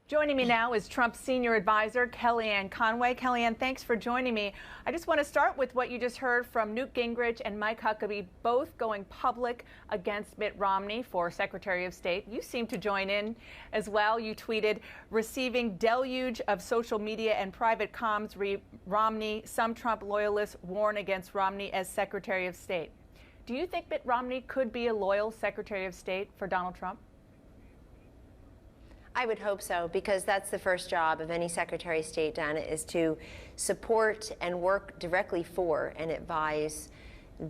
Joining me now is Trump's senior advisor, Kellyanne Conway. Kellyanne, thanks for joining me. I just want to start with what you just heard from Newt Gingrich and Mike Huckabee, both going public against Mitt Romney for Secretary of State. You seem to join in as well. You tweeted, receiving deluge of social media and private comms Romney. Some Trump loyalists warn against Romney as Secretary of State. Do you think Mitt Romney could be a loyal Secretary of State for Donald Trump? I would hope so, because that's the first job of any Secretary of State, Dana, is to support and work directly for and advise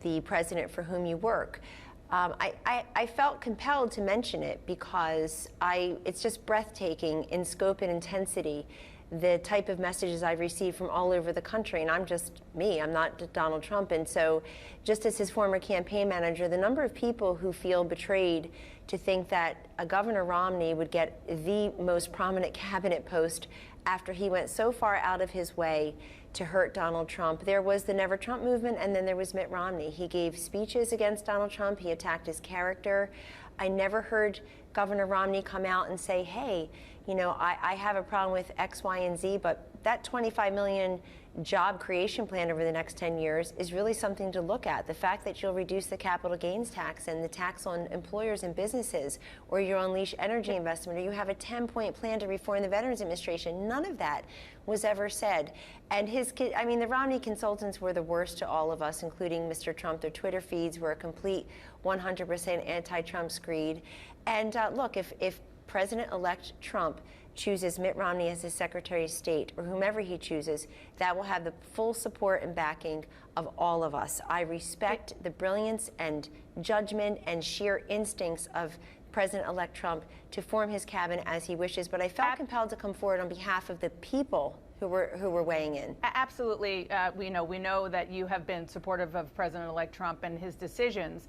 the president for whom you work. I felt compelled to mention it because it's just breathtaking in scope and intensity, the type of messages I've received from all over the country. And I'm just me, I'm not Donald Trump. And so just as his former campaign manager, the number of people who feel betrayed to think that Governor Romney would get the most prominent cabinet post after he went so far out of his way to hurt Donald Trump. There was the Never Trump movement, and then there was Mitt Romney. He gave speeches against Donald Trump. He attacked his character. I never heard Governor Romney come out and say, hey, you know, I have a problem with X, Y, and Z, but that 25 million job creation plan over the next 10 years is really something to look at. The fact that you'll reduce the capital gains tax and the tax on employers and businesses, or you'll unleash energy investment, or you have a 10-point plan to reform the Veterans Administration, none of that was ever said. And the Romney consultants were the worst to all of us, including Mr. Trump. Their Twitter feeds were a complete 100% anti-Trump screed. And look, if President-elect Trump chooses Mitt Romney as his Secretary of State, or whomever he chooses, that will have the full support and backing of all of us. I respect the brilliance and judgment and sheer instincts of President-elect Trump to form his cabinet as he wishes, but I felt compelled to come forward on behalf of the people who were weighing in. Absolutely. We know that you have been supportive of President-elect Trump and his decisions,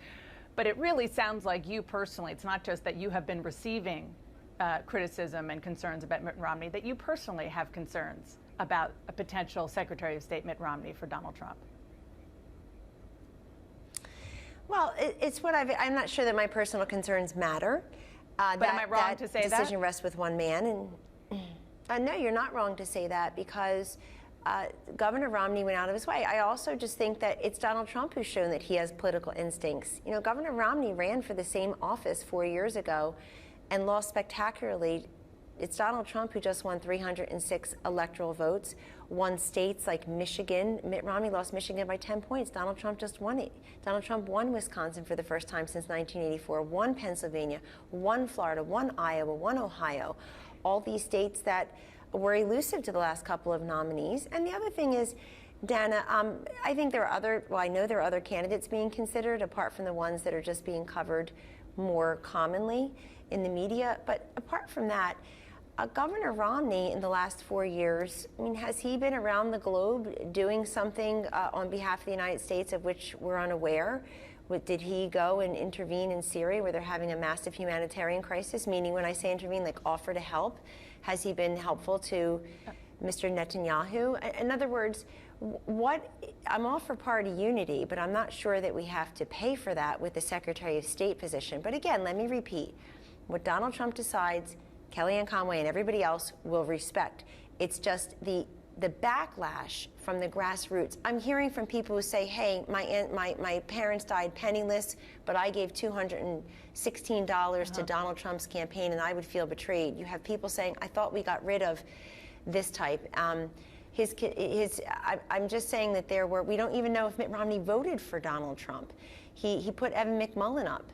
but it really sounds like you personally, it's not just that you have been receiving criticism and concerns about Mitt Romney, that you personally have concerns about a potential Secretary of State Mitt Romney for Donald Trump. Well, it's what I'm not sure that my personal concerns matter. But am I wrong to say that? Decision rests with one man. And no, you're not wrong to say that, because Governor Romney went out of his way. I also just think that it's Donald Trump who's shown that he has political instincts. You know, Governor Romney ran for the same office 4 years ago and lost spectacularly. It's Donald Trump who just won 306 electoral votes, won states like Michigan. Mitt Romney lost Michigan by 10 points. Donald Trump just won it. Donald Trump won Wisconsin for the first time since 1984, won Pennsylvania, won Florida, won Iowa, won Ohio. All these states that were elusive to the last couple of nominees. And the other thing is, Dana, I think I know there are other candidates being considered, apart from the ones that are just being covered more commonly in the media. But apart from that, Governor Romney in the last 4 years, I mean, has he been around the globe doing something on behalf of the United States of which we're unaware? Did he go and intervene in Syria where they're having a massive humanitarian crisis? Meaning, when I say intervene, like offer to help. Has he been helpful to Mr. Netanyahu? In other words, I'm all for party unity, but I'm not sure that we have to pay for that with the Secretary of State position. But again, let me repeat, what Donald Trump decides, Kellyanne Conway and everybody else will respect. It's just the backlash from the grassroots. I'm hearing from people who say, hey, my parents died penniless, but I gave $216 to Donald Trump's campaign and I would feel betrayed. You have people saying, I thought we got rid of this type. I'm just saying that we don't even know if Mitt Romney voted for Donald Trump. He put Evan McMullin up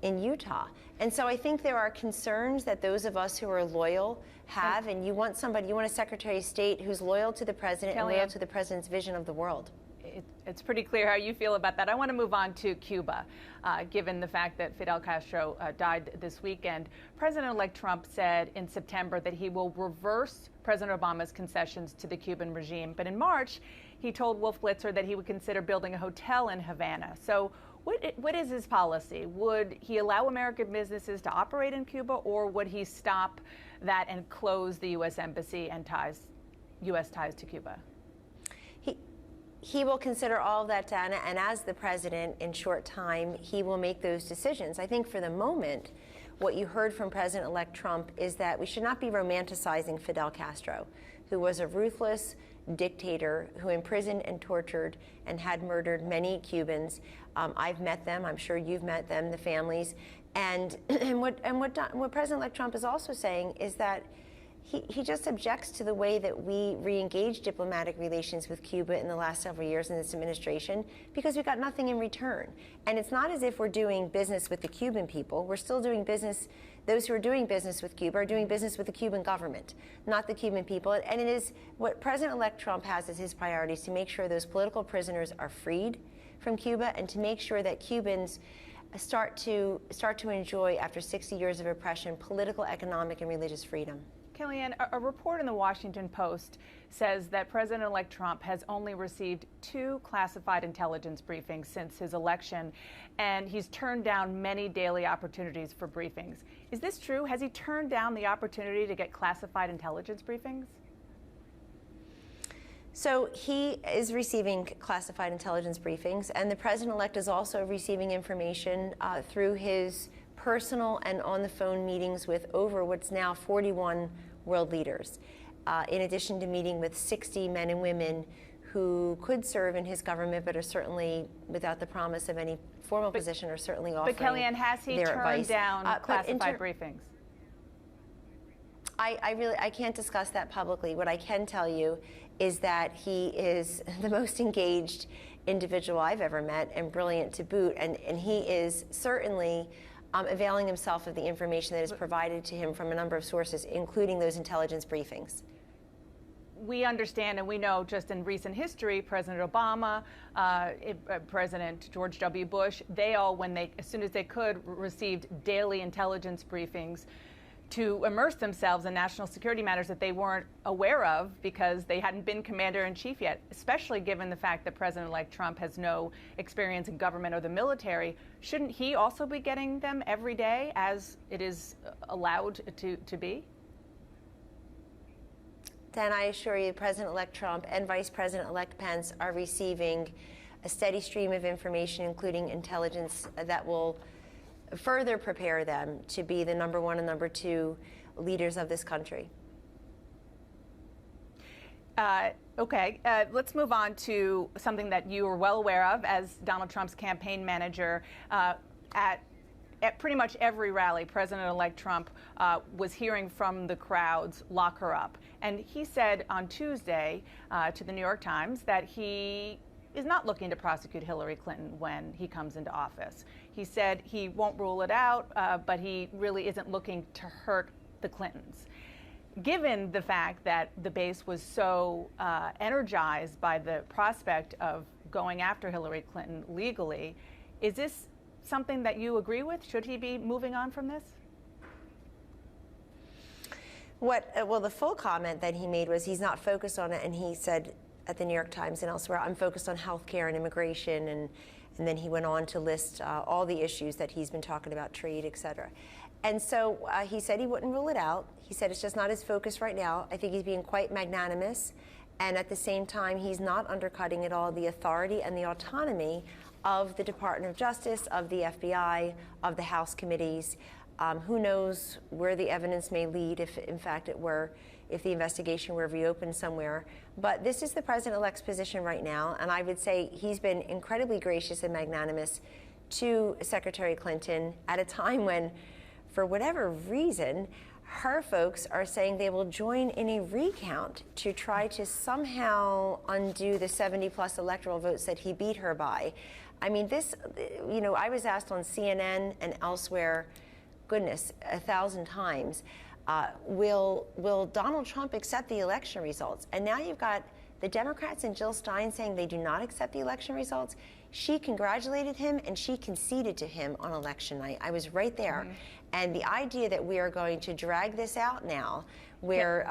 in Utah. And so I think there are concerns that those of us who are loyal have, and you want a Secretary of State who's loyal to the president and loyal to the president's vision of the world. It's pretty clear how you feel about that. I want to move on to Cuba, given the fact that Fidel Castro died this weekend. President-elect Trump said in September that he will reverse President Obama's concessions to the Cuban regime. But in March, he told Wolf Blitzer that he would consider building a hotel in Havana. So what is his policy? Would he allow American businesses to operate in Cuba, or would he stop that and close the U.S. embassy and U.S. ties to Cuba? He will consider all of that, Dana, and as the president, in short time, he will make those decisions. I think for the moment, what you heard from President-elect Trump is that we should not be romanticizing Fidel Castro, who was a ruthless dictator who imprisoned and tortured and had murdered many Cubans. I've met them. I'm sure you've met them, the families. And what President-elect Trump is also saying is that he just objects to the way that we re-engage diplomatic relations with Cuba in the last several years in this administration because we got nothing in return. And it's not as if we're doing business with the Cuban people. We're still doing business. Those who are doing business with Cuba are doing business with the Cuban government, not the Cuban people. And it is what President-elect Trump has as his priorities to make sure those political prisoners are freed from Cuba and to make sure that Cubans start to enjoy, after 60 years of oppression, political, economic, and religious freedom. Kellyanne, a report in the Washington Post says that President-elect Trump has only received 2 classified intelligence briefings since his election, and he's turned down many daily opportunities for briefings. Is this true? Has he turned down the opportunity to get classified intelligence briefings? So he is receiving classified intelligence briefings, and the president-elect is also receiving information through his personal and on-the-phone meetings with over what's now 41 world leaders, in addition to meeting with 60 men and women who could serve in his government but are certainly without the promise of any formal position or certainly offering But Kellyanne, has he turned down classified briefings? I can't discuss that publicly. What I can tell you is that he is the most engaged individual I've ever met and brilliant to boot, and he is certainly availing himself of the information that is provided to him from a number of sources, including those intelligence briefings. We understand and we know just in recent history, President Obama, President George W. Bush, they all, as soon as they could, received daily intelligence briefings to immerse themselves in national security matters that they weren't aware of because they hadn't been commander-in-chief yet, especially given the fact that President-elect Trump has no experience in government or the military. Shouldn't he also be getting them every day as it is allowed to be? Dan, I assure you, President-elect Trump and Vice President-elect Pence are receiving a steady stream of information, including intelligence that will further prepare them to be the number 1 and number 2 leaders of this country. Okay, let's move on to something that you are well aware of as Donald Trump's campaign manager. At pretty much every rally, President-elect Trump was hearing from the crowds, "Lock her up." And he said on Tuesday to the New York Times that he is not looking to prosecute Hillary Clinton when he comes into office. He said he won't rule it out, but he really isn't looking to hurt the Clintons. Given the fact that the base was so energized by the prospect of going after Hillary Clinton legally, is this something that you agree with? Should he be moving on from this? Well, the full comment that he made was he's not focused on it, and he said at the New York Times and elsewhere, I'm focused on health care and immigration, and then he went on to list all the issues that he's been talking about, trade, et cetera. And so he said he wouldn't rule it out. He said it's just not his focus right now. I think he's being quite magnanimous, and at the same time, he's not undercutting at all the authority and the autonomy of the Department of Justice, of the FBI, of the House committees. Who knows where the evidence may lead if, in fact, if the investigation were reopened somewhere. But this is the president-elect's position right now, and I would say he's been incredibly gracious and magnanimous to Secretary Clinton at a time when, for whatever reason, her folks are saying they will join in a recount to try to somehow undo the 70-plus electoral votes that he beat her by. I mean, this, I was asked on CNN and elsewhere, goodness, 1,000 times, will Donald Trump accept the election results? And now you've got the Democrats and Jill Stein saying they do not accept the election results. She congratulated him and she conceded to him on election night. I was right there. Mm-hmm. And the idea that we are going to drag this out now, where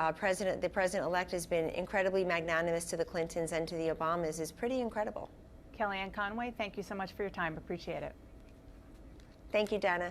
the president-elect has been incredibly magnanimous to the Clintons and to the Obamas, is pretty incredible. Kellyanne Conway, thank you so much for your time. Appreciate it. Thank you, Dana.